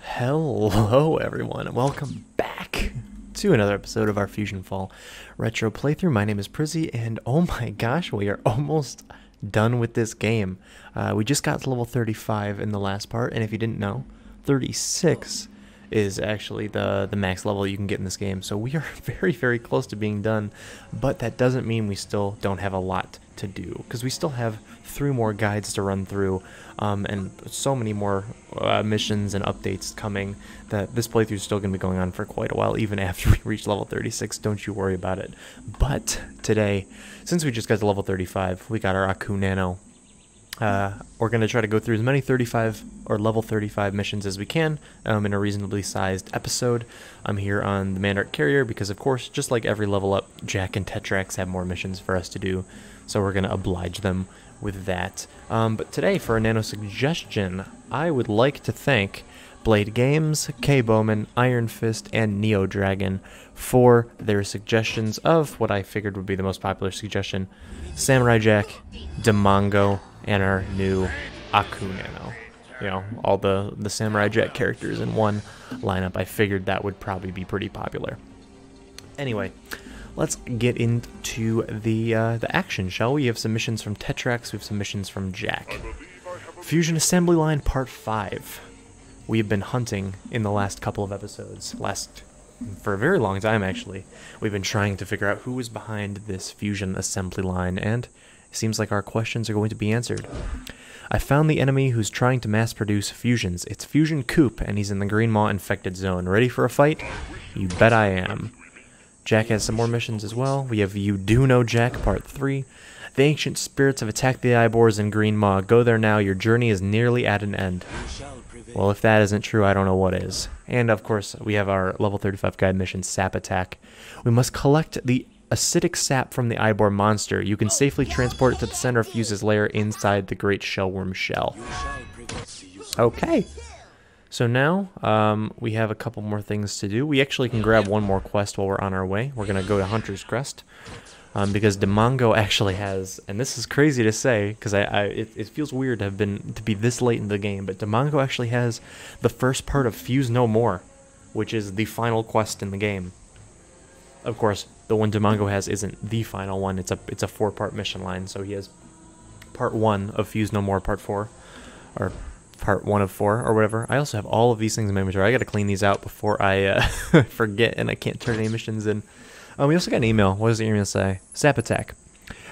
Hello everyone, and welcome back to another episode of our FusionFall retro playthrough. My name is Prizzy, and oh my gosh, we are almost done with this game. We just got to level 35 in the last part, and if you didn't know, 36 is actually the max level you can get in this game. So we are very close to being done, but that doesn't mean we still don't have a lot to do, because we still have 3 more guides to run through, and so many more missions and updates coming that this playthrough is still going to be going on for quite a while, even after we reach level 36. Don't you worry about it. But today, since we just got to level 35, we got our Aku Nano. We're going to try to go through as many 35 or level 35 missions as we can in a reasonably sized episode. I'm here on the Mandark Carrier because, of course, just like every level up, Jack and Tetrax have more missions for us to do, so we're going to oblige them with that. But today, for a nano suggestion, I would like to thank Blade Games, K Bowman, Iron Fist, and Neo Dragon for their suggestions of what I figured would be the most popular suggestion: Samurai Jack, Demongo, and our new Aku Nano. You know, all the Samurai Jack characters in one lineup. I figured that would probably be pretty popular. Anyway, let's get into the action, shall we? We have some missions from Tetrax, we have some missions from Jack. Fusion Assembly Line Part 5. We have been hunting in the last couple of episodes. For a very long time, actually. We've been trying to figure out who is behind this Fusion Assembly Line, and it seems like our questions are going to be answered. I found the enemy who's trying to mass-produce fusions. It's Fusion Coop, and he's in the Green Maw infected zone. Ready for a fight? You bet I am. Jack has some more missions as well. We have You Do Know Jack, Part 3. The ancient spirits have attacked the Eybors in Green Maw. Go there now, your journey is nearly at an end. Well, if that isn't true, I don't know what is. And, of course, we have our level 35 guide mission, Zapotec. We must collect the acidic sap from the Eybor monster. You can safely transport it to the center of Fuse's lair inside the great shellworm shell. Okay. So now, we have a couple more things to do. We actually can grab one more quest while we're on our way. We're going to go to Hunter's Crest, because Demongo actually has, and this is crazy to say, because it feels weird to be this late in the game, but Demongo actually has the first part of Fuse No More, which is the final quest in the game. Of course, the one Demongo has isn't the final one. It's a 4-part mission line, so he has part 1 of Fuse No More, part 4, or part 1 of 4, or whatever. I also have all of these things in my inventory. I gotta clean these out before I forget and I can't turn any missions in. We also got an email. What does the email say? Zapotec.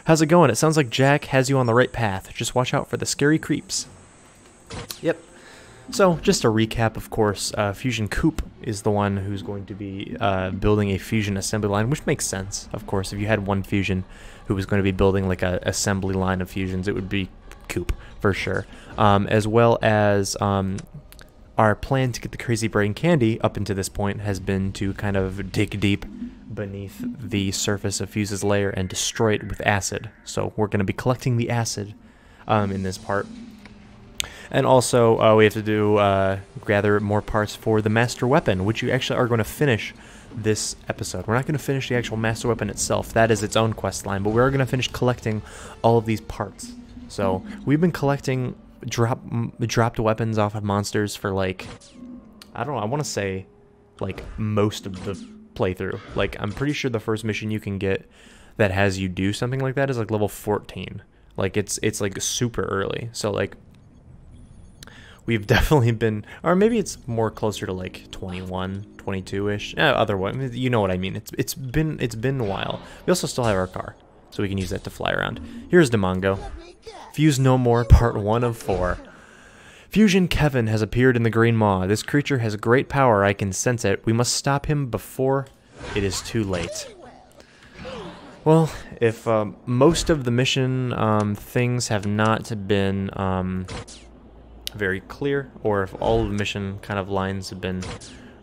How's it going? It sounds like Jack has you on the right path. Just watch out for the scary creeps. Yep. So, just a recap, of course, Fusion Coop is the one who's going to be building a fusion assembly line, which makes sense, of course. If you had one fusion who was going to be building like a assembly line of fusions, it would be Coop, for sure. As well as our plan to get the Crazy Brain Candy up until this point has been to kind of dig deep beneath the surface of Fuse's lair and destroy it with acid. So we're going to be collecting the acid in this part. And also, we have to do gather more parts for the Master Weapon, which you actually are going to finish this episode. We're not going to finish the actual Master Weapon itself. That is its own quest line, but we are going to finish collecting all of these parts. So, we've been collecting dropped weapons off of monsters for, like, I don't know, I want to say, like, most of the playthrough. Like, I'm pretty sure the first mission you can get that has you do something like that is, like, level 14. Like, it's like, super early. So, like, we've definitely been, or maybe it's more closer to like 21, 22-ish. Otherwise, you know what I mean. It's been a while. We also still have our car, so we can use that to fly around. Here's Demongo. Fuse No More, Part 1 of 4. Fusion Kevin has appeared in the Green Maw. This creature has great power. I can sense it. We must stop him before it is too late. Well, if most of the mission things have not been very clear, or if all of the mission kind of lines have been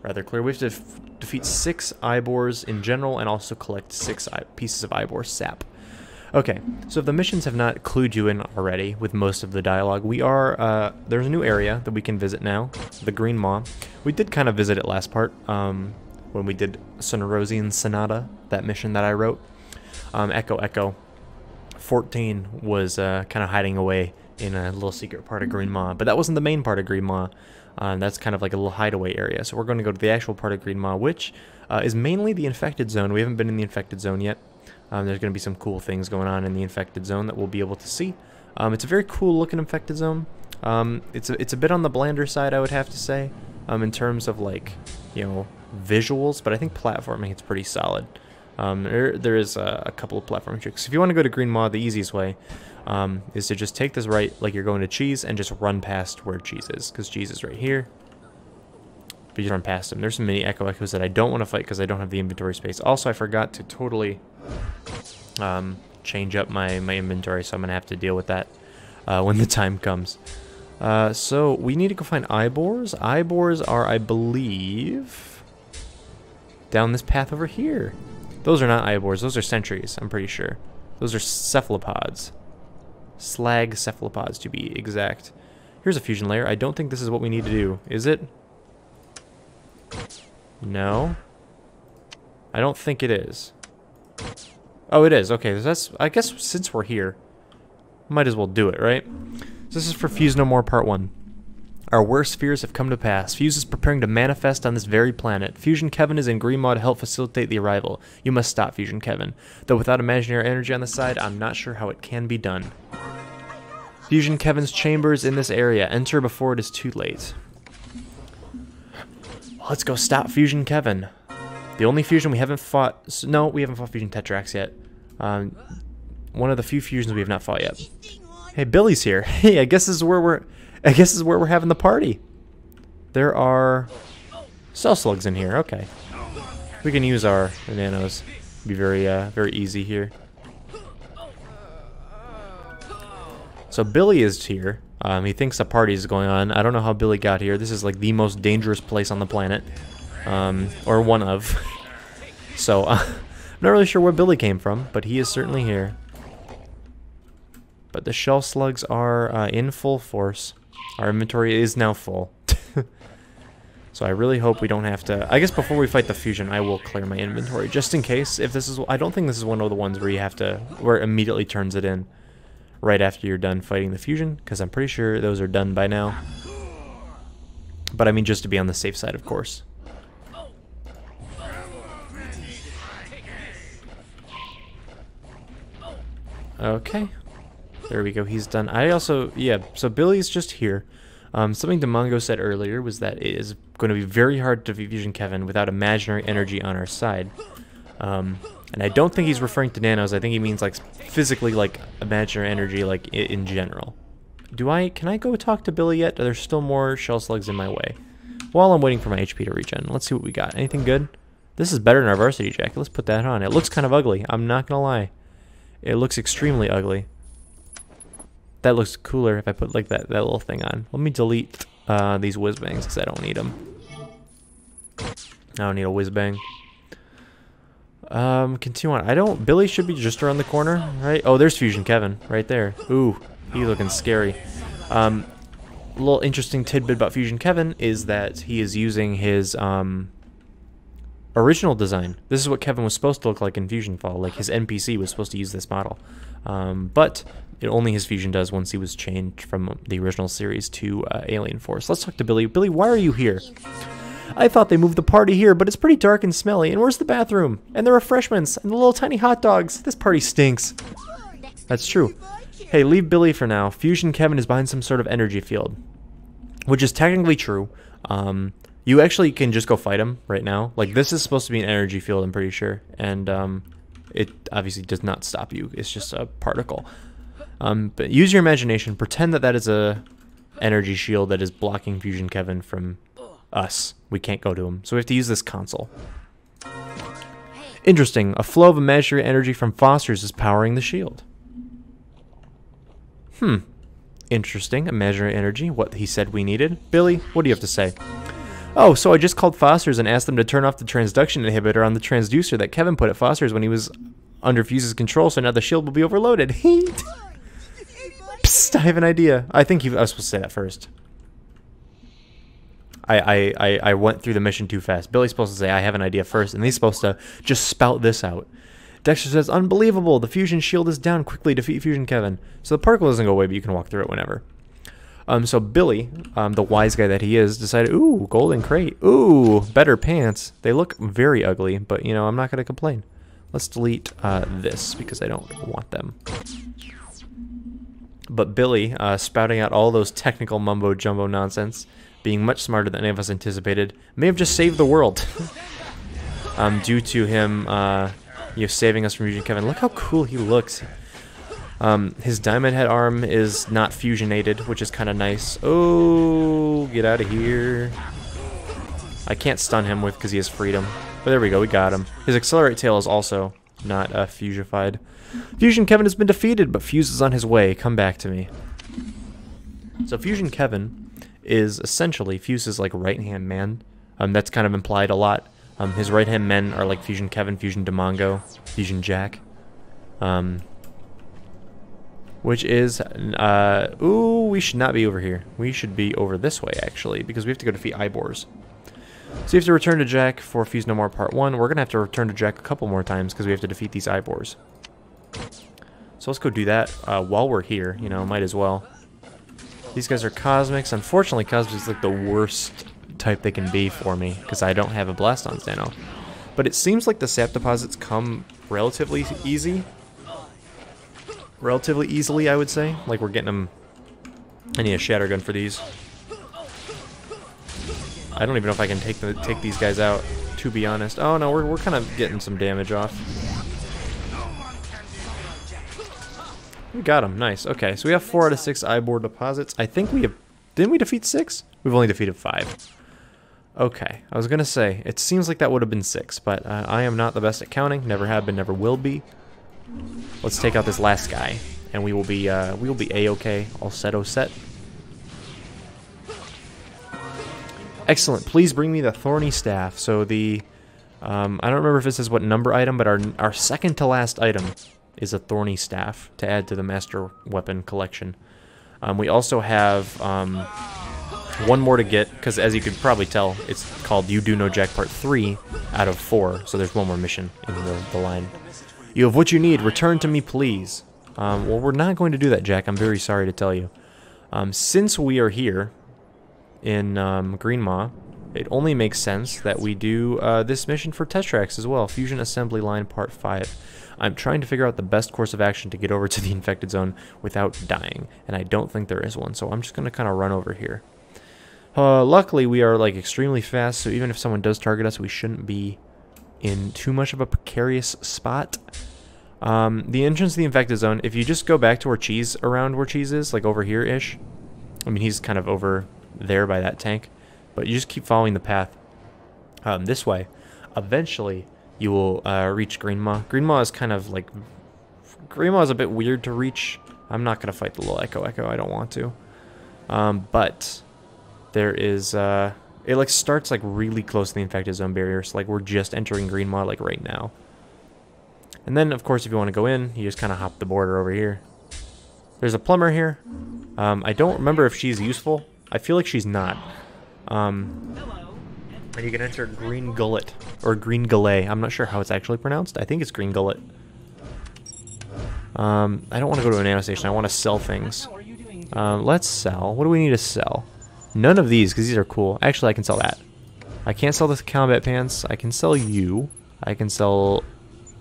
rather clear, we have to defeat 6 Eybors in general and also collect 6 pieces of Eybor sap. Okay, so if the missions have not clued you in already with most of the dialogue, we are, there's a new area that we can visit now, the Green Maw. We did kind of visit it last part, when we did Sonorosian Sonata, that mission that I wrote. Echo 14 was kind of hiding away in a little secret part of Green Maw, but that wasn't the main part of Green Maw. That's kind of like a little hideaway area. So we're going to go to the actual part of Green Maw, which is mainly the infected zone. We haven't been in the infected zone yet. There's going to be some cool things going on in the infected zone that we'll be able to see. It's a very cool looking infected zone. It's a bit on the blander side, I would have to say, in terms of like, you know, visuals, but I think platforming it's pretty solid. There is a couple of platforming tricks. If you want to go to Green Maw, the easiest way is to just take this right like you're going to Cheese and just run past where Cheese is, because Cheese is right here. But you run past him. There's some mini Echoes that I don't want to fight because I don't have the inventory space. Also, I forgot to totally change up my inventory, so I'm going to have to deal with that when the time comes. So we need to go find Eibors. Eibors are, I believe, down this path over here. Those are not Eibors, those are sentries, I'm pretty sure. Those are cephalopods. Slag cephalopods, to be exact. Here's a fusion layer. I don't think this is what we need to do. Is it? No. I don't think it is. Oh, it is. Okay, that's, I guess since we're here, might as well do it, right? So this is for Fuse No More Part 1. Our worst fears have come to pass. Fuse is preparing to manifest on this very planet. Fusion Kevin is in Green Maw to help facilitate the arrival. You must stop Fusion Kevin. Though without imaginary energy on the side, I'm not sure how it can be done. Fusion Kevin's chamber is in this area. Enter before it is too late. Let's go stop Fusion Kevin. The only fusion we haven't fought... No, we haven't fought Fusion Tetrax yet. One of the few fusions we have not fought yet. Hey, Billy's here. Hey, I guess this is where we're having the party. There are cell slugs in here. Okay, we can use our nanos. Be very easy here. So Billy is here. He thinks a party is going on. I don't know how Billy got here. This is like the most dangerous place on the planet, or one of. So I'm not really sure where Billy came from, but he is certainly here. But the shell slugs are in full force. Our inventory is now full. So I really hope we don't have to... I guess before we fight the fusion, I will clear my inventory, just in case. If this is... I don't think this is one of the ones where you have to... where it immediately turns it in right after you're done fighting the fusion, because I'm pretty sure those are done by now. But I mean, just to be on the safe side, of course. Okay. There we go, he's done. I also, yeah, so Billy's just here. Something Demongo said earlier was that it is going to be very hard to defeat Fusion Kevin without imaginary energy on our side. And I don't think he's referring to nanos. I think he means like physically, like imaginary energy, like in general. Can I go talk to Billy yet? There's still more shell slugs in my way. While I'm waiting for my HP to regen, let's see what we got. Anything good? This is better than our varsity jacket. Let's put that on. It looks kind of ugly. I'm not gonna lie. It looks extremely ugly. That looks cooler if I put like that little thing on. Let me delete these whiz bangs because I don't need them. I don't need a whiz bang. Continue on. Billy should be just around the corner, right? Oh, there's Fusion Kevin right there. Ooh, he's looking scary. A little interesting tidbit about Fusion Kevin is that he is using his original design. This is what Kevin was supposed to look like in FusionFall. Like his NPC was supposed to use this model, but only his fusion does once he was changed from the original series to Alien Force. Let's talk to Billy. Billy, why are you here? I thought they moved the party here, but it's pretty dark and smelly. And where's the bathroom? And the refreshments? And the little tiny hot dogs? This party stinks. That's true. Hey, leave Billy for now. Fusion Kevin is behind some sort of energy field. Which is technically true. You actually can just go fight him right now. Like, this is supposed to be an energy field, I'm pretty sure. And it obviously does not stop you. It's just a particle. But use your imagination. Pretend that is a energy shield that is blocking Fusion Kevin from us. We can't go to him. So we have to use this console. Interesting. A flow of imaginary energy from Foster's is powering the shield. Interesting. Imaginary energy. What he said we needed. Billy, what do you have to say? Oh, so I just called Foster's and asked them to turn off the transduction inhibitor on the transducer that Kevin put at Foster's when he was under Fuse's control, so now the shield will be overloaded. Psst, I have an idea. I think I was supposed to say that first. I went through the mission too fast. Billy's supposed to say, I have an idea first, and he's supposed to just spout this out. Dexter says, unbelievable, the fusion shield is down. Quickly defeat Fusion Kevin. So the particle doesn't go away, but you can walk through it whenever. So Billy, the wise guy that he is, decided, ooh, golden crate. Ooh, better pants. They look very ugly, but, you know, I'm not going to complain. Let's delete this because I don't want them. But Billy, spouting out all those technical mumbo-jumbo nonsense, being much smarter than any of us anticipated, may have just saved the world. Due to him, you know, saving us from Fusion Kevin. Look how cool he looks. His diamond head arm is not fusionated, which is kind of nice. Oh, get out of here. I can't stun him with because he has freedom. But there we go, we got him. His accelerate tail is also not fusified. Fusion Kevin has been defeated, but Fuse is on his way. Come back to me. So Fusion Kevin is essentially Fuse's like right-hand man. That's kind of implied a lot. His right-hand men are like Fusion Kevin, Fusion Demongo, Fusion Jack. Which is, ooh, we should not be over here. We should be over this way, actually, because we have to go defeat Ibors. So you have to return to Jack for Fuse No More Part 1. We're going to have to return to Jack a couple more times because we have to defeat these Ibors. So let's go do that while we're here, you know, might as well. These guys are Cosmics. Unfortunately, Cosmics is like the worst type they can be for me because I don't have a Blast-on Stano. But it seems like the sap deposits come relatively easy. Relatively easily, I would say. Like, we're getting them... I need a Shatter Gun for these. I don't even know if I can take these guys out, to be honest. Oh, no, we're kind of getting some damage off. We got him. Nice. Okay, so we have 4 out of 6 Ibor deposits. I think we have... Didn't we defeat 6? We've only defeated 5. Okay, I was going to say, it seems like that would have been 6, but I am not the best at counting. Never have been, never will be. Let's take out this last guy, and we will be a-okay, all set. Excellent. Please bring me the Thorny Staff. So the, I don't remember if this is what number item, but our second to last item is a Thorny Staff to add to the Master Weapon collection. We also have one more to get, because as you could probably tell, it's called You Do Know Jack Part 3 out of 4, so there's one more mission in the line. You have what you need. Return to me, please. Well, we're not going to do that, Jack. I'm very sorry to tell you. Since we are here in Green Maw, it only makes sense that we do this mission for Tetrax as well. Fusion Assembly Line Part 5. I'm trying to figure out the best course of action to get over to the infected zone without dying, and I don't think there is one, so I'm just going to kind of run over here. Luckily, we are like extremely fast, so even if someone does target us, we shouldn't be in too much of a precarious spot. The entrance to the infected zone, if you just go back to where Cheese is, like over here-ish, I mean, he's kind of over there by that tank, but you just keep following the path this way. Eventually, you will reach Green Maw. Green Maw is kind of like... Green Maw is a bit weird to reach. I'm not going to fight the little Echo. I don't want to. But there is... it like starts like really close to the infected zone barrier, so like we're just entering Green Maw like right now. And then of course if you want to go in, you just kind of hop the border over here. There's a plumber here. I don't remember if she's useful. I feel like she's not. And you can enter Green Gullet or Green Gullet. I'm not sure how it's actually pronounced. I think it's Green Gullet. I don't want to go to a nano station. I want to sell things. Let's sell. What do we need to sell? None of these, because these are cool. Actually, I can sell that. I can't sell the combat pants. I can sell you. I can sell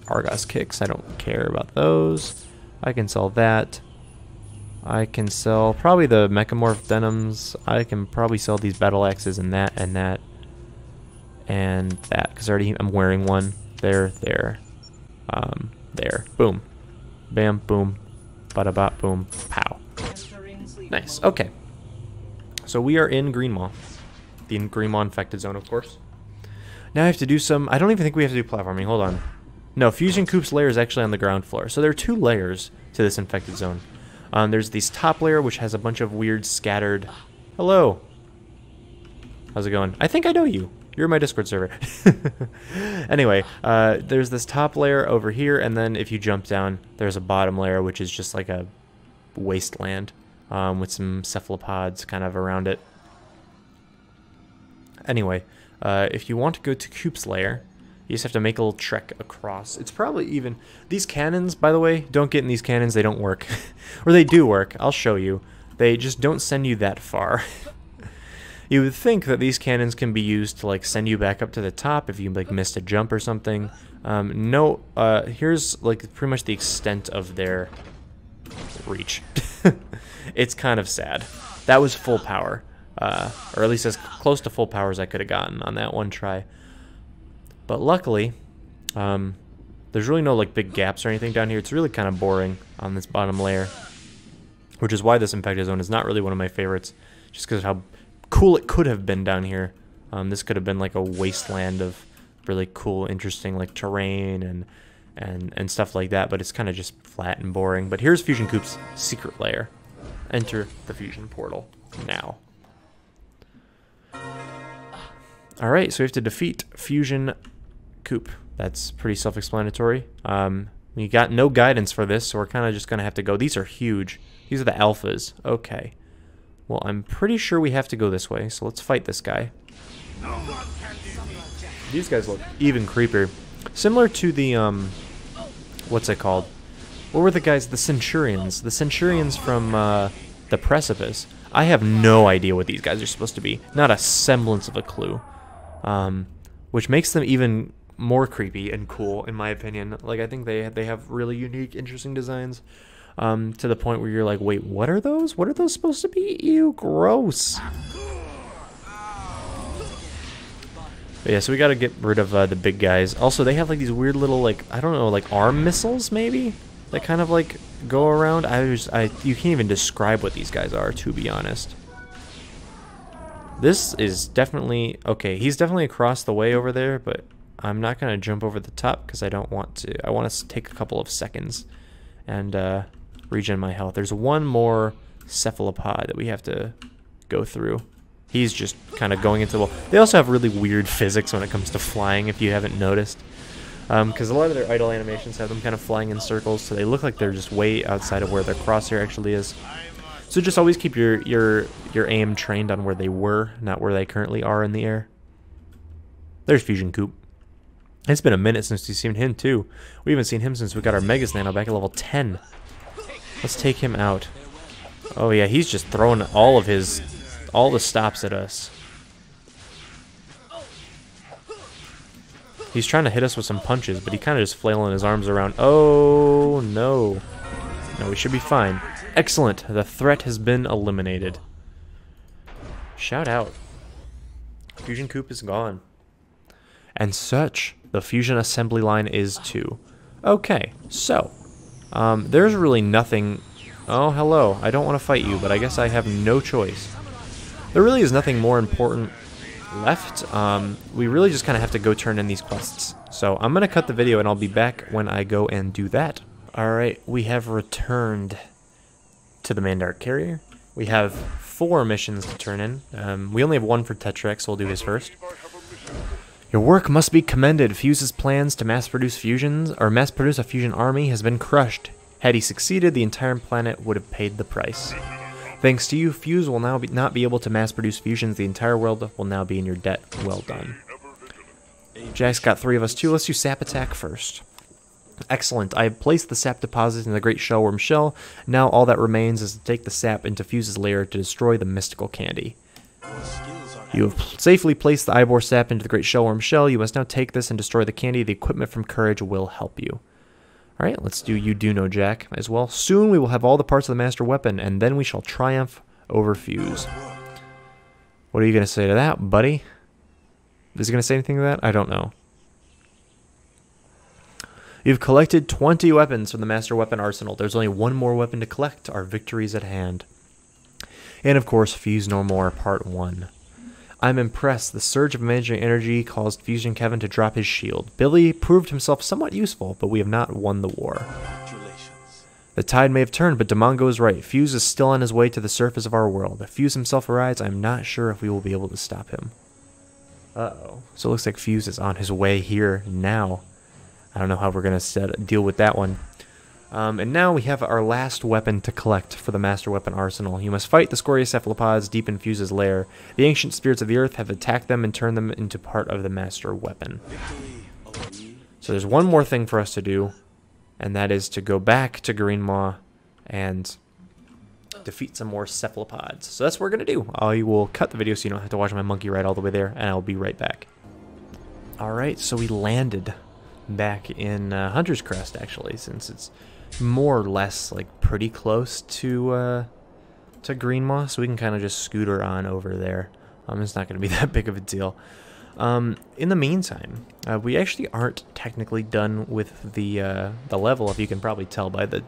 Argos kicks. I don't care about those. I can sell that. I can sell probably the Mechamorph denims. I can probably sell these battle axes and that and that. And that, because already I'm wearing one. There. There. Boom. Bam, boom. Bada-bop, boom. Pow. Nice. Okay. So we are in Green Maw. The Green Maw infected zone, of course. Now I have to do some... I don't even think we have to do platforming. Hold on. No, Fusion Coop's lair is actually on the ground floor. So there are 2 layers to this infected zone. There's this top layer, which has a bunch of weird scattered... Hello. How's it going? I think I know you. You're in my Discord server. Anyway, there's this top layer over here, and then if you jump down, there's a bottom layer, which is just like a wasteland. With some cephalopods kind of around it. Anyway, if you want to go to Coop's lair, you just have to make a little trek across. It's probably even... These cannons, by the way, don't get in these cannons. They don't work. Or they do work. I'll show you. they just don't send you that far. You would think that these cannons can be used to like send you back up to the top if you like missed a jump or something. No, here's like pretty much the extent of their reach. It's kind of sad. That was full power, or at least as close to full power as I could have gotten on that one try. But luckily, there's really no like big gaps or anything down here. It's really kind of boring on this bottom layer, which is why this infected zone is not really one of my favorites, just because of how cool it could have been down here. This could have been like a wasteland of really cool, interesting like terrain and stuff like that, but it's kind of just flat and boring. But here's Fusion Coop's secret lair. Enter the fusion portal now. Alright, so we have to defeat Fusion Coop. That's pretty self-explanatory. We got no guidance for this, so we're kind of just going to have to go. These are huge. These are the alphas. Okay. Well, I'm pretty sure we have to go this way, so let's fight this guy. These guys look even creepier. Similar to the, what's it called? What were the guys? The Centurions. The Centurions from the Precipice. I have no idea what these guys are supposed to be. Not a semblance of a clue. Which makes them even more creepy and cool, in my opinion. Like, I think they have really unique, interesting designs. To the point where you're like, wait, what are those? What are those supposed to be? Ew, gross. But yeah, so we gotta get rid of the big guys. Also, they have like these weird little, like, I don't know, like arm missiles, maybe? That kind of like go around. You can't even describe what these guys are, to be honest. This is definitely, okay, he's definitely across the way over there, but I'm not gonna jump over the top because I don't want to. I want to take a couple of seconds and regen my health. There's one more cephalopod that we have to go through. He's just kind of going into the wall. They also have really weird physics when it comes to flying, if you haven't noticed. Because a lot of their idle animations have them kind of flying in circles, so they look like they're just way outside of where their crosshair actually is. So just always keep your aim trained on where they were, not where they currently are in the air. There's Fusion Coop. It's been a minute since we've seen him, too. We haven't seen him since we got our Megas Nano back at level 10. Let's take him out. Oh yeah, he's just throwing all the stops at us. He's trying to hit us with some punches, but he kind of just flailing his arms around. Oh no. No, we should be fine. Excellent. The threat has been eliminated. Shout out. Fusion Coop is gone. And such, the Fusion assembly line is too. Okay, so there's really nothing. Oh, hello. I don't want to fight you, but I guess I have no choice. There really is nothing more important left. We really just kind of have to go turn in these quests. So I'm going to cut the video and I'll be back when I go and do that. Alright, we have returned to the Mandark Carrier. We have 4 missions to turn in. We only have 1 for Tetrax, so we'll do his first. Your work must be commended. Fuse's plans to mass-produce a fusion army has been crushed. Had he succeeded, the entire planet would have paid the price. Thanks to you, Fuse will now not be able to mass-produce fusions. The entire world will now be in your debt. Well done. Jack's got 3 of us too. Let's do Zapotec first. Excellent. I have placed the sap deposit in the Great Shellworm Shell. Now all that remains is to take the sap into Fuse's lair to destroy the mystical candy. You have safely placed the Ivor sap into the Great Shellworm Shell. You must now take this and destroy the candy. The equipment from Courage will help you. Alright, let's do You Do Know Jack as well. Soon we will have all the parts of the Master Weapon, and then we shall triumph over Fuse. What are you going to say to that, buddy? Is he going to say anything to that? I don't know. You've collected 20 weapons from the Master Weapon Arsenal. There's only 1 more weapon to collect. Our victory is at hand. And of course, Fuse No More Part 1. I'm impressed. The surge of imaginary energy caused Fusion Kevin to drop his shield. Billy proved himself somewhat useful, but we have not won the war. The tide may have turned, but Demongo is right. Fuse is still on his way to the surface of our world. If Fuse himself arrives, I'm not sure if we will be able to stop him. Uh-oh. So it looks like Fuse is on his way here now. I don't know how we're going to deal with that one. And now we have our last weapon to collect for the Master Weapon Arsenal. You must fight the Scorious cephalopods deep in Fuse's lair. The ancient spirits of the earth have attacked them and turned them into part of the Master Weapon. So there's one more thing for us to do, and that is to go back to Greenmaw and defeat some more cephalopods. So that's what we're going to do. I will cut the video so you don't have to watch my monkey ride all the way there, and I'll be right back. Alright, so we landed back in Hunter's Crest, actually, since it's more or less like pretty close to Green Moss, so we can kind of just scooter on over there. It's not going to be that big of a deal. In the meantime, we actually aren't technically done with the level, if you can probably tell by the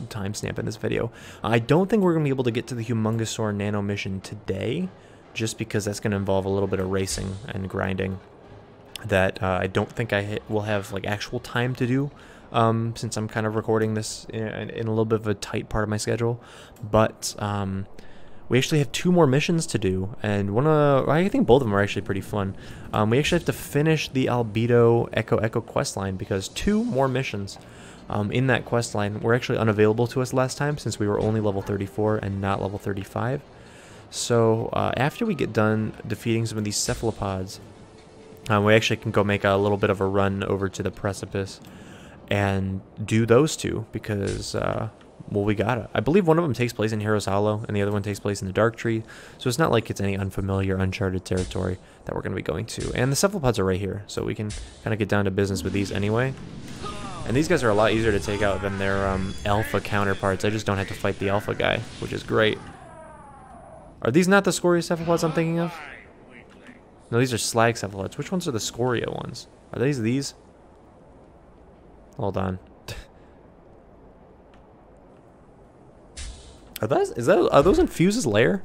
timestamp in this video. I don't think we're going to be able to get to the Humongosaur Nano mission today, just because that's going to involve a little bit of racing and grinding that I don't think will have like actual time to do, since I'm kind of recording this in a little bit of a tight part of my schedule. But we actually have 2 more missions to do, and I think both of them are actually pretty fun. We actually have to finish the Albedo Echo quest line, because 2 more missions in that quest line were actually unavailable to us last time, since we were only level 34 and not level 35. So after we get done defeating some of these cephalopods, we actually can go make a little bit of a run over to the precipice and do those 2, because well, we gotta. I believe one of them takes place in Heroes Hollow, and the other one takes place in the Dark Tree, so it's not like it's any unfamiliar, uncharted territory that we're going to be going to. And the cephalopods are right here, so we can kind of get down to business with these anyway. And these guys are a lot easier to take out than their alpha counterparts. I just don't have to fight the alpha guy, which is great. Are these not the Scoria cephalopods I'm thinking of? No, these are slag cephalopods. Which ones are the Scoria ones? Are these? Hold on. Are those in Fuse's lair?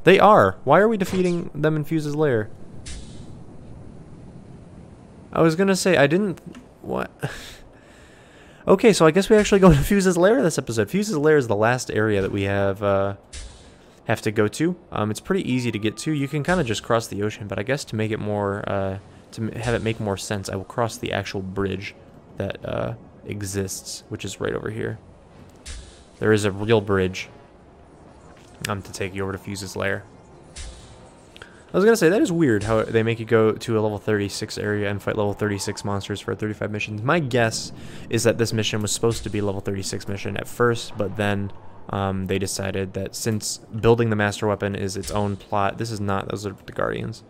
They are. Why are we defeating them in Fuse's lair? I was gonna say, I didn't... What? Okay, so I guess we actually go to Fuse's lair this episode. Fuse's lair is the last area that we have to go to. It's pretty easy to get to. You can kind of just cross the ocean, but I guess to make it more... to have it make more sense, I will cross the actual bridge that exists, which is right over here. There is a real bridge to take you over to Fuse's lair. I was gonna say, that is weird how they make you go to a level 36 area and fight level 36 monsters for 35 missions. My guess is that this mission was supposed to be a level 36 mission at first, but then they decided that since building the master weapon is its own plot, those are the Guardians.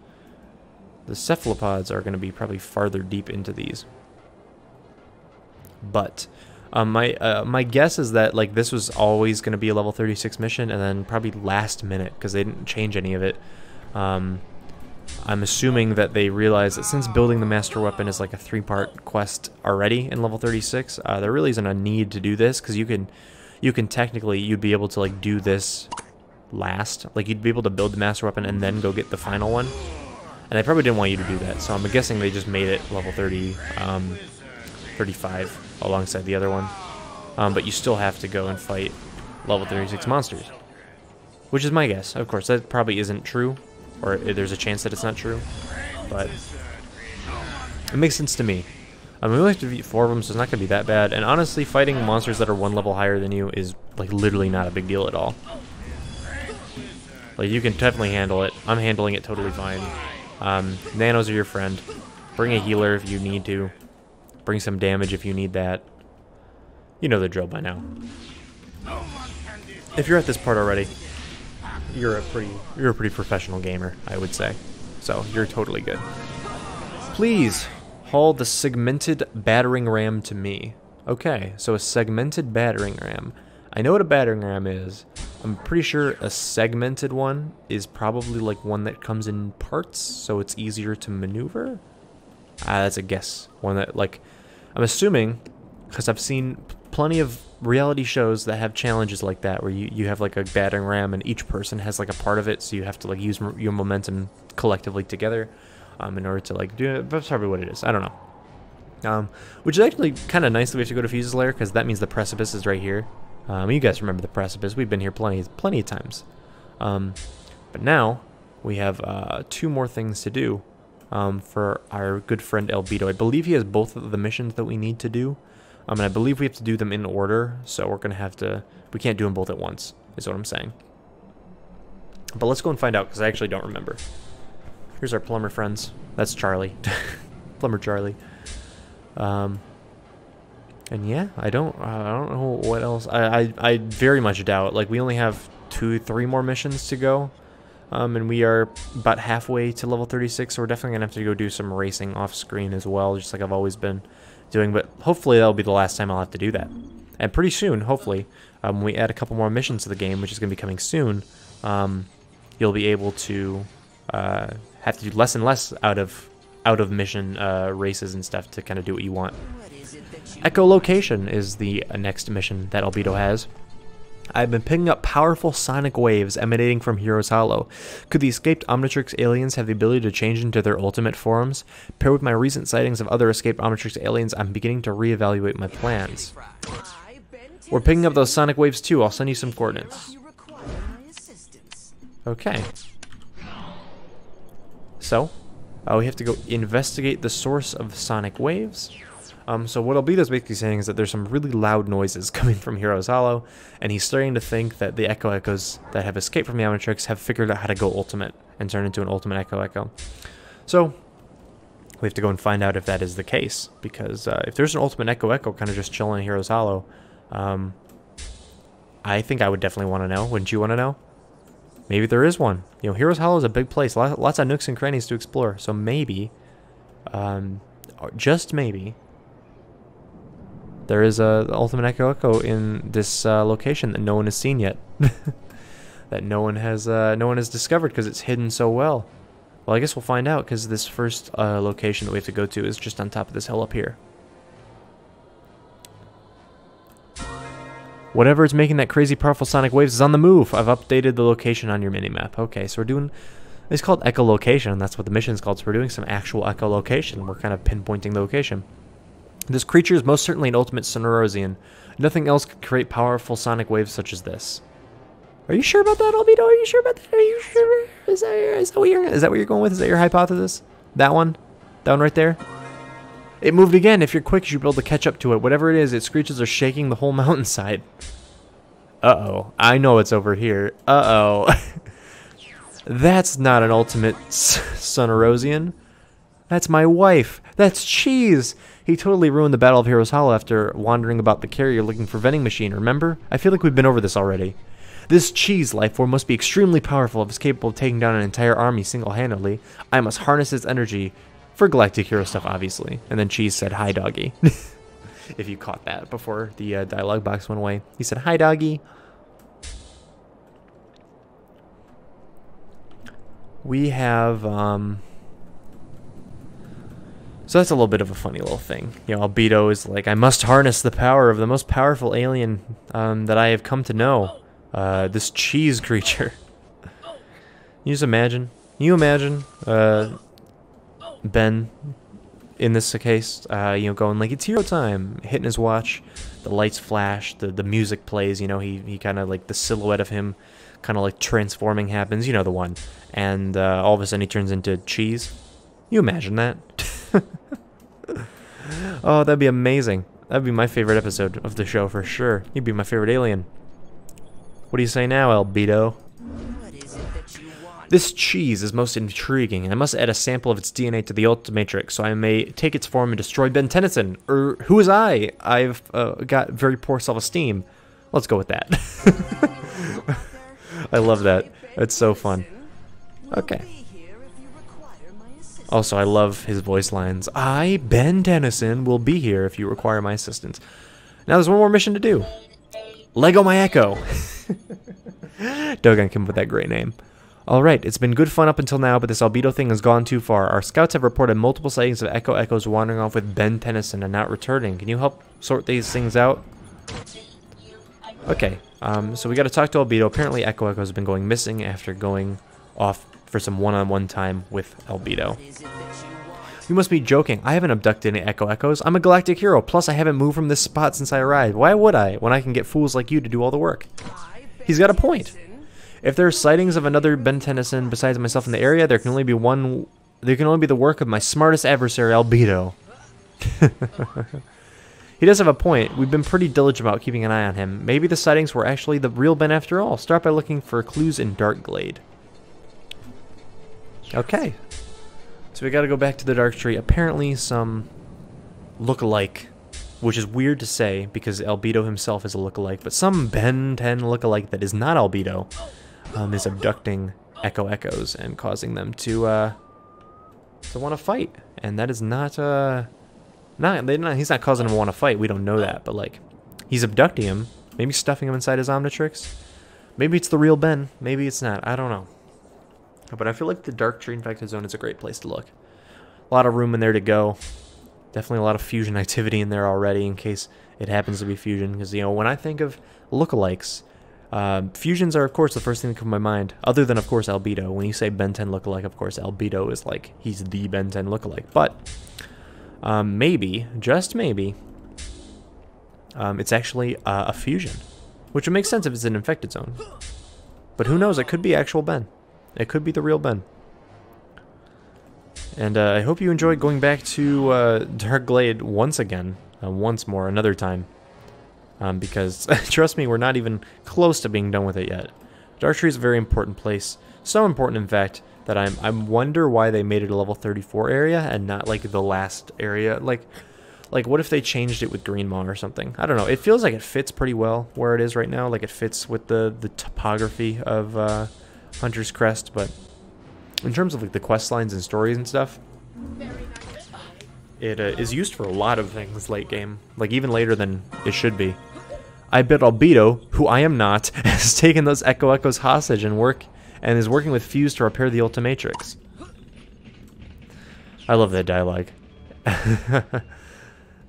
The cephalopods are going to be probably farther deep into these. But my guess is that like this was always going to be a level 36 mission, and then probably last minute, because they didn't change any of it, I'm assuming that they realized that since building the master weapon is like a 3-part quest already in level 36, there really isn't a need to do this, because you can technically, you'd be able to like do this last, like you'd be able to build the master weapon and then go get the final one, and they probably didn't want you to do that, so I'm guessing they just made it level 35 alongside the other one, but you still have to go and fight level 36 monsters, which is my guess. Of course, that probably isn't true, or there's a chance that it's not true, but it makes sense to me. I mean, we only have to defeat 4 of them, so it's not going to be that bad, and honestly, fighting monsters that are 1 level higher than you is like literally not a big deal at all. Like, you can definitely handle it. I'm handling it totally fine. Nanos are your friend. Bring a healer if you need to. Bring some damage if you need that. You know the drill by now. If you're at this part already, you're a pretty professional gamer, I would say. So you're totally good. Please haul the segmented battering ram to me. Okay, so a segmented battering ram. I know what a battering ram is. I'm pretty sure a segmented one is probably like one that comes in parts, so it's easier to maneuver. That's a guess. One that, like, I'm assuming, because I've seen plenty of reality shows that have challenges like that, where you have like a battering ram and each person has like a part of it, so you have to like use your momentum collectively together in order to like do it. That's probably what it is. I don't know. Which is actually kind of nice that we have to go to Fuse's lair, because that means the precipice is right here. You guys remember the precipice. We've been here plenty of times. But now we have 2 more things to do for our good friend Albedo. I believe he has both of the missions that we need to do. And I believe we have to do them in order, so we're going to have to... We can't do them both at once, is what I'm saying. But let's go and find out, because I actually don't remember. Here's our plumber friends. That's Charlie. Plumber Charlie. And yeah, I don't know what else. I very much doubt. Like, we only have 2-3 more missions to go. And we are about halfway to level 36, so we're definitely going to have to go do some racing off screen as well, just like I've always been doing. But hopefully that'll be the last time I'll have to do that. And pretty soon, hopefully, when we add a couple more missions to the game, which is going to be coming soon, you'll be able to have to do less and less out of mission races and stuff to kind of do what you want. Echolocation is the next mission that Albedo has. I've been picking up powerful sonic waves emanating from Heroes Hollow. Could the escaped Omnitrix aliens have the ability to change into their ultimate forms? Paired with my recent sightings of other escaped Omnitrix aliens, I'm beginning to reevaluate my plans. We're picking up those sonic waves too. I'll send you some coordinates. Okay. So, we have to go investigate the source of sonic waves. So what Albedo's basically saying is that there's some really loud noises coming from Heroes Hollow, and he's starting to think that the Echoes that have escaped from the Omnitrix have figured out how to go ultimate and turn into an ultimate Echo. So we have to go and find out if that is the case, because if there's an ultimate Echo kind of just chilling in Heroes Hollow, I think I would definitely want to know. Wouldn't you want to know? Maybe there is one. You know, Heroes Hollow is a big place, lots of nooks and crannies to explore. So maybe, just maybe, there is a ultimate Echo in this location that no one has seen yet, that no one has discovered because it's hidden so well. Well, I guess we'll find out, because this first location that we have to go to is just on top of this hill up here. Whatever is making that crazy powerful sonic waves is on the move. I've updated the location on your minimap. Okay, so we're doing... It's called Echolocation. That's what the mission is called. So we're doing some actual echolocation. We're kind of pinpointing the location. This creature is most certainly an ultimate Sonorosian. Nothing else could create powerful sonic waves such as this. Are you sure about that, Albedo? Are you sure about that? Are you sure? Is that what you're going with? Is that your hypothesis? That one? That one right there? It moved again. If you're quick, you should be able to catch up to it. Whatever it is, its screeches are shaking the whole mountainside. Uh-oh. I know it's over here. Uh-oh. That's not an ultimate Sonorosian. That's my wife. That's Cheese. He totally ruined the Battle of Heroes Hollow after wandering about the carrier looking for vending machine, remember? I feel like we've been over this already. This Cheese life form must be extremely powerful if it's capable of taking down an entire army single-handedly. I must harness its energy for Galactic Hero stuff, obviously. And then Cheese said, "Hi, doggy." If you caught that before the dialogue box went away. He said, "Hi, doggy." We have, so that's a little bit of a funny little thing. You know, Albedo is like, I must harness the power of the most powerful alien that I have come to know. This cheese creature. You just imagine. You imagine Ben, in this case, you know, going like, it's hero time, hitting his watch, the lights flash, the music plays, you know, he kind of like the silhouette of him kind of like transforming happens, you know, the one, and all of a sudden he turns into cheese. You imagine that? Oh, that'd be amazing. That'd be my favorite episode of the show for sure. You'd be my favorite alien. What do you say now, Albedo? This cheese is most intriguing, and I must add a sample of its DNA to the Ultimatrix so I may take its form and destroy Ben Tennyson. Who is I? I've got very poor self-esteem. Let's go with that. I love that. It's so fun. Okay. Also, I love his voice lines. I, Ben Tennyson, will be here if you require my assistance. Now there's one more mission to do. Leggo my Echo. Doggone came up with that great name. Alright, it's been good fun up until now, but this Albedo thing has gone too far. Our scouts have reported multiple sightings of Echoes wandering off with Ben Tennyson and not returning. Can you help sort these things out? Okay, so we gotta talk to Albedo. Apparently Echo has been going missing after going off for some one-on-one time with Albedo. You must be joking. I haven't abducted any Echoes. I'm a galactic hero. Plus, I haven't moved from this spot since I arrived. Why would I, when I can get fools like you to do all the work? He's got a point. If there are sightings of another Ben Tennyson besides myself in the area, there can only be one. There can only be the work of my smartest adversary, Albedo. He does have a point. We've been pretty diligent about keeping an eye on him. Maybe the sightings were actually the real Ben after all. Start by looking for clues in Dark Glade. Okay. So we gotta go back to the Dark Tree. Apparently some look-alike which is weird to say because Albedo himself is a lookalike, but some Ben 10 lookalike that is not Albedo is abducting Echoes and causing them to want to fight, and that is not he's not causing them to want to fight. We don't know that, but like he's abducting him, maybe stuffing him inside his Omnitrix. Maybe it's the real Ben, maybe it's not. I don't know. But I feel like the Dark Tree Infected Zone is a great place to look. A lot of room in there to go. Definitely a lot of fusion activity in there already in case it happens to be fusion. Because, you know, when I think of lookalikes, fusions are, of course, the first thing that comes to my mind. Other than, of course, Albedo. When you say Ben 10 lookalike, of course, Albedo is like, he's the Ben 10 lookalike. But maybe, just maybe, it's actually a fusion. Which would make sense if it's an infected zone. But who knows? It could be actual Ben. It could be the real Ben. And I hope you enjoyed going back to Dark Glade once again. Once more, another time. Because, trust me, we're not even close to being done with it yet. Dark Tree is a very important place. So important, in fact, that I wonder why they made it a level 34 area and not, like, the last area. Like, what if they changed it with Green Maw or something? I don't know. It feels like it fits pretty well where it is right now. Like, it fits with the topography of Hunter's Crest, but in terms of like the quest lines and stories and stuff, it is used for a lot of things late game, like even later than it should be. I bet Albedo, who I am not, has taken those Echoes hostage and is working with Fuse to repair the Ultimatrix. I love that dialogue.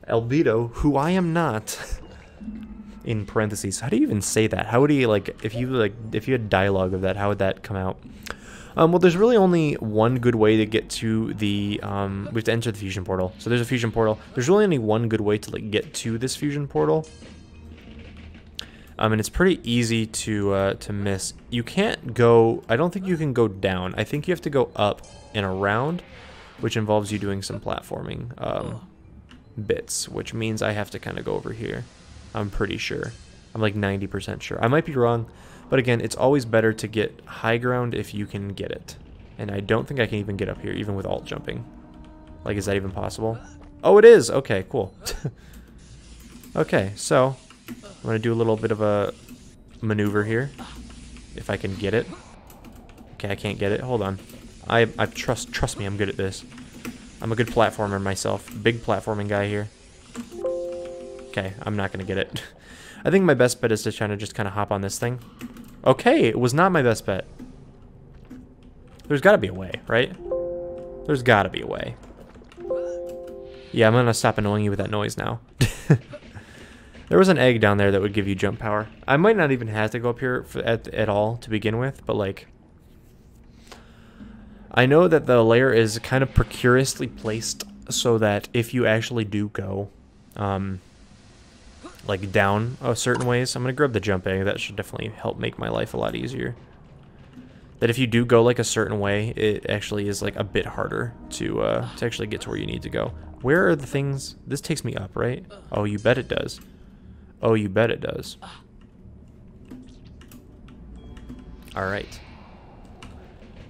Albedo, who I am not. In parentheses. How do you even say that? How would he, like, if you had dialogue of that, how would that come out? Well, there's really only one good way to get to the, we have to enter the fusion portal. So there's a fusion portal. There's really only one good way to, like, get to this fusion portal. And it's pretty easy to miss. You can't go, I don't think you can go down. I think you have to go up and around, which involves you doing some platforming, bits, which means I have to kind of go over here. I'm pretty sure. I'm like 90% sure. I might be wrong, but again, it's always better to get high ground if you can get it. And I don't think I can even get up here, even with alt jumping. Like, is that even possible? Oh, it is! Okay, cool. Okay, so I'm going to do a little bit of a maneuver here. If I can get it. Okay, I can't get it. Hold on. I trust me, I'm good at this. I'm a good platformer myself. Big platforming guy here. Okay, I'm not going to get it. I think my best bet is to try to just kind of hop on this thing. Okay, it was not my best bet. There's got to be a way, right? There's got to be a way. Yeah, I'm going to stop annoying you with that noise now. There was an egg down there that would give you jump power. I might not even have to go up here at all to begin with, but like... I know that the layer is kind of precariously placed so that if you actually do go... like down a certain ways. I'm gonna grab the jump egg. That should definitely help make my life a lot easier. That if you do go like a certain way, it actually is like a bit harder to actually get to where you need to go. Where are the things? This takes me up, right? Oh, you bet it does. Oh, you bet it does. All right.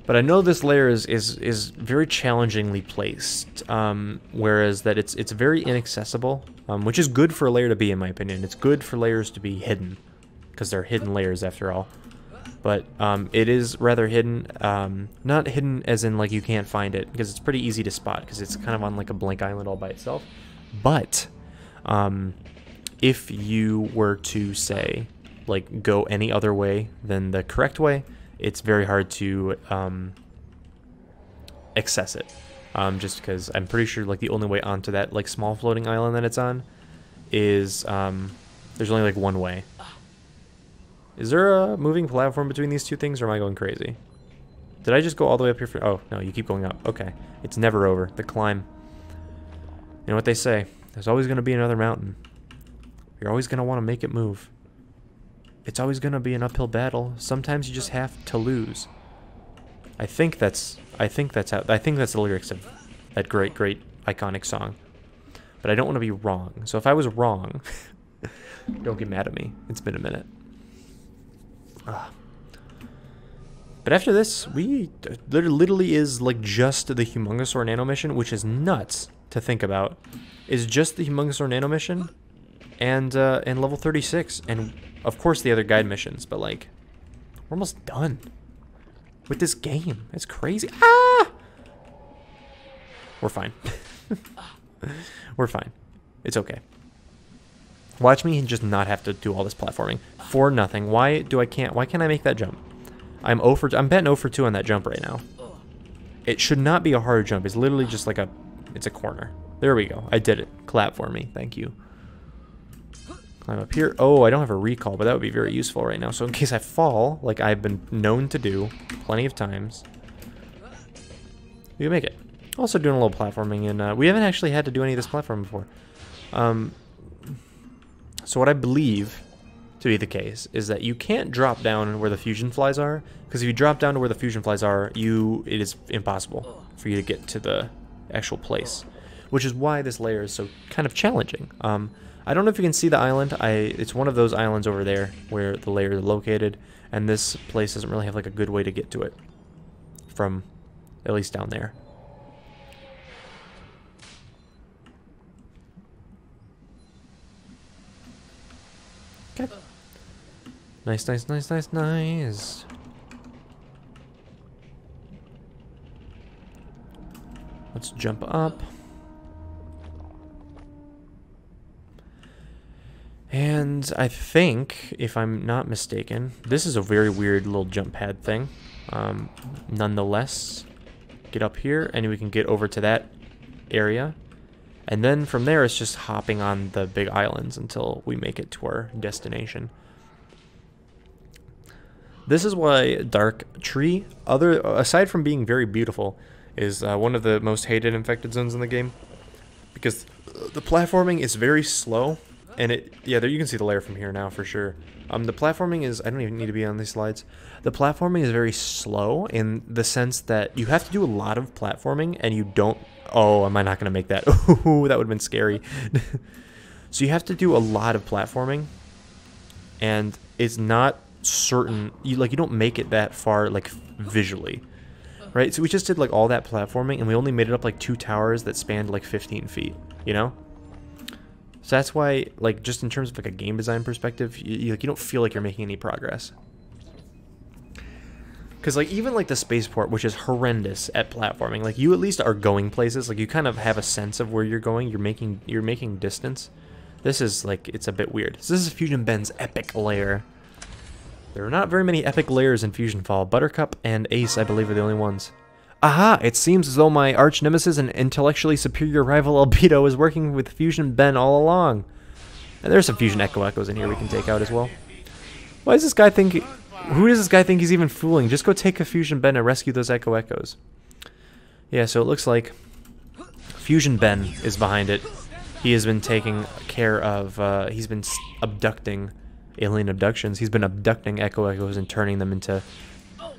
But I know this layer is very challengingly placed, whereas that it's very inaccessible, which is good for a layer to be, in my opinion. It's good for layers to be hidden, because they're hidden layers after all. But it is rather hidden, not hidden as in like you can't find it, because it's pretty easy to spot, because it's kind of on like a blank island all by itself. But if you were to say, like, go any other way than the correct way, it's very hard to access it, just because I'm pretty sure like the only way onto that like small floating island that it's on is there's only like one way. Is there a moving platform between these two things, or am I going crazy? Did I just go all the way up here for... Oh, no, you keep going up. Okay. It's never over. The climb. You know what they say? There's always going to be another mountain. You're always going to want to make it move. It's always going to be an uphill battle. Sometimes you just have to lose. I think that's the lyrics of that great iconic song. But I don't want to be wrong. So if I was wrong, don't get mad at me. It's been a minute. But after this, there literally is like just the Humongousaur Nano mission, which is nuts to think about. Is just the Humongousaur Nano mission and level 36, and of course the other guide missions. But like, we're almost done with this game. It's crazy. Ah! We're fine. We're fine. It's okay. Watch me just not have to do all this platforming for nothing. Why can't I make that jump? I'm betting 0 for 2 on that jump right now. It should not be a hard jump. It's literally just like it's a corner. There we go. I did it. Clap for me. Thank you. Climb up here. Oh, I don't have a recall, but that would be very useful right now. So in case I fall, like I've been known to do plenty of times, we can make it. Also doing a little platforming, and we haven't actually had to do any of this platforming before. So what I believe to be the case is that you can't drop down where the fusion flies are, because if you drop down to where the fusion flies are, it is impossible for you to get to the actual place, which is why this layer is so kind of challenging. I don't know if you can see the island. It's one of those islands over there where the layer is located, and this place doesn't really have like a good way to get to it from at least down there. Okay. Nice, nice, nice, nice, nice. Let's jump up. And I think, if I'm not mistaken, this is a very weird little jump pad thing. Nonetheless, get up here and we can get over to that area. And then from there, it's just hopping on the big islands until we make it to our destination. This is why Dark Tree, aside from being very beautiful, is one of the most hated infected zones in the game. Because the platforming is very slow. And yeah, there you can see the layer from here now for sure. The platforming is, I don't even need to be on these slides. The platforming is very slow in the sense that you have to do a lot of platforming and you don't, oh, am I not going to make that? Ooh, that would have been scary. So you have to do a lot of platforming and it's not certain, you don't make it that far like visually, right? So we just did like all that platforming and we only made it up like 2 towers that spanned like 15 feet, you know? So that's why, like, just in terms of like a game design perspective, you don't feel like you're making any progress. Because like even like the spaceport, which is horrendous at platforming, like you at least are going places. Like you kind of have a sense of where you're going. You're making distance. This is like, it's a bit weird. So this is Fusion Ben's epic lair. There are not very many epic lairs in FusionFall. Buttercup and Ace, I believe, are the only ones. Aha! It seems as though my arch nemesis and intellectually superior rival Albedo is working with Fusion Ben all along. And there's some Fusion Echoes in here we can take out as well. Why does this guy think... Who does this guy think he's even fooling? Just go take a Fusion Ben and rescue those Echoes. Yeah, so it looks like Fusion Ben is behind it. He has been taking care of... he's been abducting alien abductions. He's been abducting Echoes and turning them into...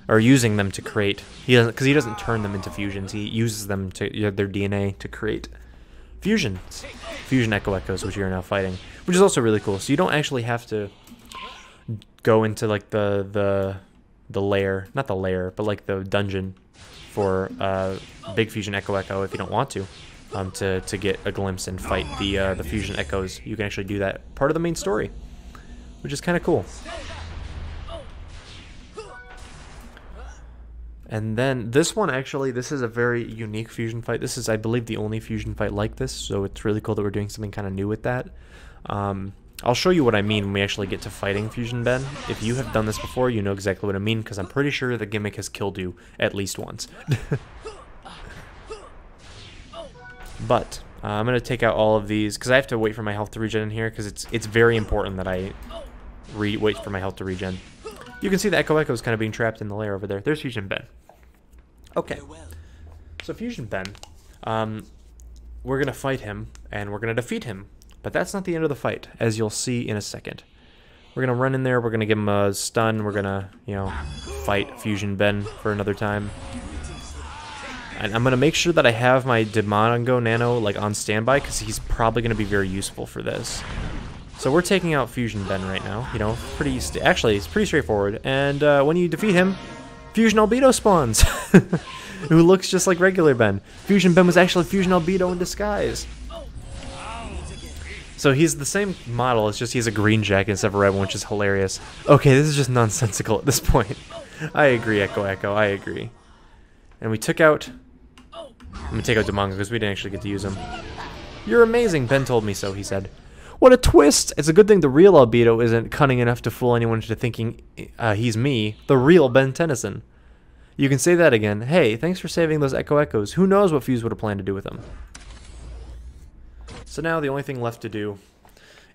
or using them to create, because he doesn't turn them into fusions, he uses them to their DNA to create fusion Echoes, which you are now fighting, which is also really cool. So you don't actually have to go into like the lair, not the lair, but like the dungeon for big Fusion Echo if you don't want to get a glimpse and fight the Fusion Echoes. You can actually do that part of the main story, which is kind of cool. And then this one, actually, this is a very unique fusion fight. This is, I believe, the only fusion fight like this, so it's really cool that we're doing something kind of new with that. I'll show you what I mean when we actually get to fighting Fusion Ben. If you have done this before, you know exactly what I mean, because I'm pretty sure the gimmick has killed you at least once. But I'm going to take out all of these, because I have to wait for my health to regen in here, because it's very important that I wait for my health to regen. You can see the Echo is kind of being trapped in the lair over there. There's Fusion Ben. Okay. So Fusion Ben, we're going to fight him, and we're going to defeat him. But that's not the end of the fight, as you'll see in a second. We're going to run in there, we're going to give him a stun, we're going to, fight Fusion Ben for another time. And I'm going to make sure that I have my Demongo Nano, on standby, because he's probably going to be very useful for this. So we're taking out Fusion Ben right now. Actually, it's pretty straightforward. And when you defeat him, Fusion Albedo spawns, who looks just like regular Ben. Fusion Ben was actually Fusion Albedo in disguise. So he's the same model, it's just he has a green jacket instead of a red one, which is hilarious. Okay, this is just nonsensical at this point. I agree, Echo, I agree. And we took out... I'm gonna take out Demanga because we didn't actually get to use him. You're amazing, Ben told me so, he said. What a twist! It's a good thing the real Albedo isn't cunning enough to fool anyone into thinking he's me, the real Ben Tennyson. You can say that again. Hey, thanks for saving those Echoes. Who knows what Fuse would have planned to do with them? So now the only thing left to do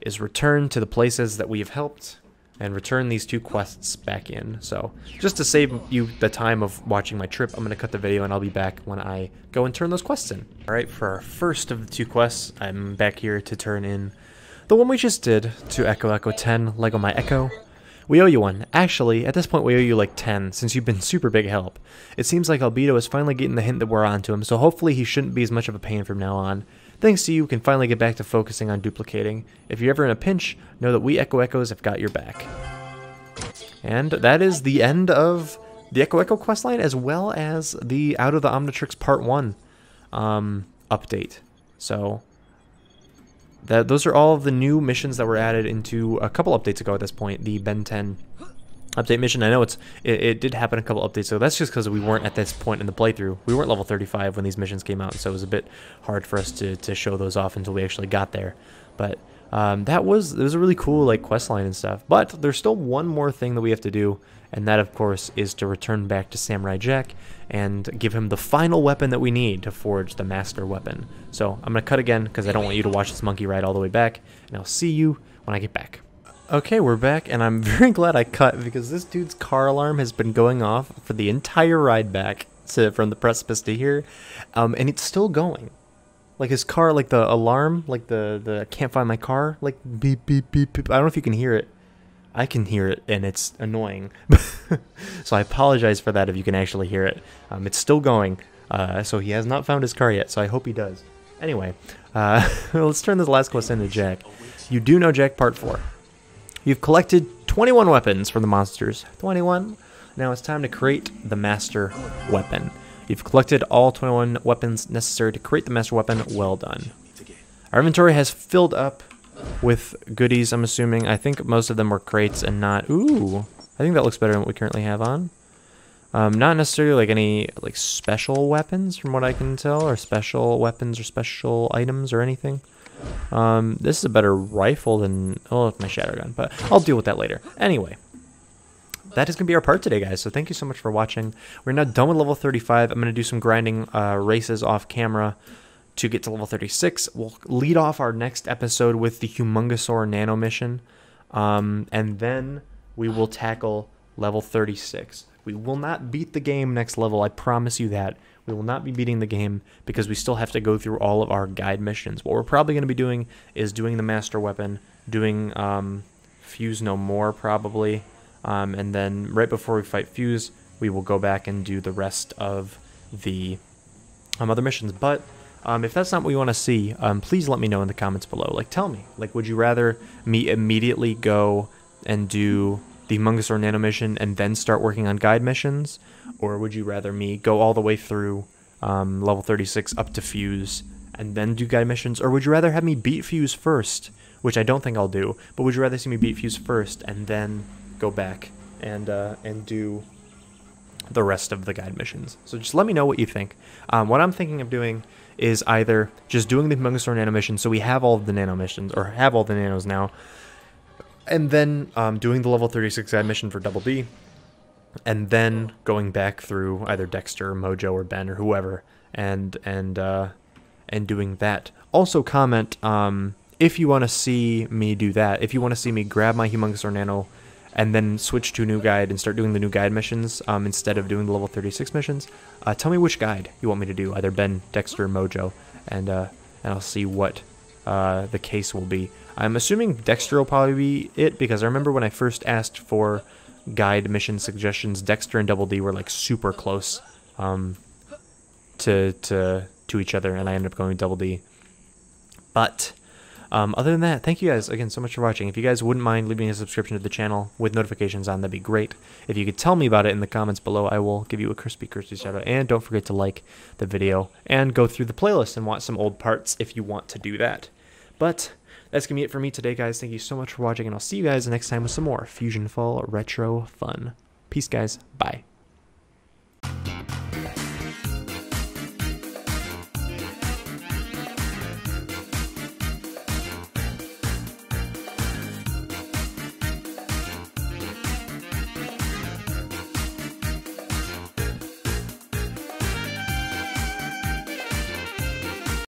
is return to the places that we have helped and return these 2 quests back in. So just to save you the time of watching my trip, I'm going to cut the video and I'll be back when I go and turn those quests in. Alright, for our first of the 2 quests, I'm back here to turn in the one we just did to Echo 10, Leggo My Echo. We owe you one. Actually, at this point we owe you like 10, since you've been super big help. It seems like Albedo is finally getting the hint that we're onto him, so hopefully he shouldn't be as much of a pain from now on. Thanks to you, we can finally get back to focusing on duplicating. If you're ever in a pinch, know that we Echoes have got your back. And that is the end of the Echo questline, as well as the Out of the Omnitrix Part 1 update. So those are all of the new missions that were added into a couple updates ago at this point. The Ben 10 update mission, I know it did happen a couple updates ago. That's just because we weren't at this point in the playthrough. We weren't level 35 when these missions came out, so it was a bit hard for us to show those off until we actually got there. But it was a really cool like quest line and stuff. But there's still one more thing that we have to do, and that of course is to return back to Samurai Jack and give him the final weapon that we need to forge the master weapon. So I'm gonna cut again because I don't want you to watch this monkey ride all the way back, and I'll see you when I get back. Okay, we're back, and I'm very glad I cut because this dude's car alarm has been going off for the entire ride back from the precipice to here, and it's still going. Like his car, like the alarm, like the can't find my car, like beep beep beep beep. I don't know if you can hear it. I can hear it, and it's annoying. So I apologize for that if you can actually hear it. It's still going, so he has not found his car yet, so I hope he does. Anyway, let's turn this last quest into Jack. You do know Jack Part 4. You've collected 21 weapons from the monsters. 21. Now it's time to create the master weapon. You've collected all 21 weapons necessary to create the master weapon. Well done. Our inventory has filled up with goodies, I'm assuming. I think most of them were crates and not... Ooh, I think that looks better than what we currently have on. Not necessarily like any like special weapons from what I can tell, or special weapons or special items or anything. This is a better rifle than... Oh, my shadow gun, but I'll deal with that later. Anyway. That is going to be our part today, guys, so thank you so much for watching. We're now done with level 35. I'm going to do some grinding races off camera to get to level 36. We'll lead off our next episode with the Humongosaur Nano mission, and then we will tackle level 36. We will not beat the game next level, I promise you that. We will not be beating the game because we still have to go through all of our guide missions. What we're probably going to be doing is doing the Master Weapon, doing Fuse No More probably, and then right before we fight Fuse, we will go back and do the rest of the other missions. But if that's not what you want to see, please let me know in the comments below. Like, tell me, like, would you rather me immediately go and do the Humongosaur Nano mission and then start working on guide missions, or would you rather me go all the way through level 36 up to Fuse and then do guide missions, or would you rather have me beat Fuse first, which I don't think I'll do, but would you rather see me beat Fuse first and then go back and do the rest of the guide missions? So just let me know what you think. What I'm thinking of doing is either just doing the Humongosaur Nano mission, so we have all of the Nano missions, or have all the Nanos now, and then doing the level 36 guide mission for Double D, and then going back through either Dexter, or Mojo, or Ben, or whoever, and doing that. Also comment if you want to see me do that. If you want to see me grab my Humongosaur Nano and then switch to a new guide and start doing the new guide missions instead of doing the level 36 missions, tell me which guide you want me to do, either Ben, Dexter, or Mojo, and I'll see what the case will be. I'm assuming Dexter will probably be it, because I remember when I first asked for guide mission suggestions, Dexter and Double D were like super close to each other, and I ended up going with Double D. But Other than that, thank you guys again so much for watching. If you guys wouldn't mind leaving a subscription to the channel with notifications on, that'd be great. If you could tell me about it in the comments below, I will give you a crispy shout out. And don't forget to like the video and go through the playlist and watch some old parts if you want to do that. But that's going to be it for me today, guys. Thank you so much for watching, and I'll see you guys next time with some more FusionFall retro fun. Peace, guys. Bye.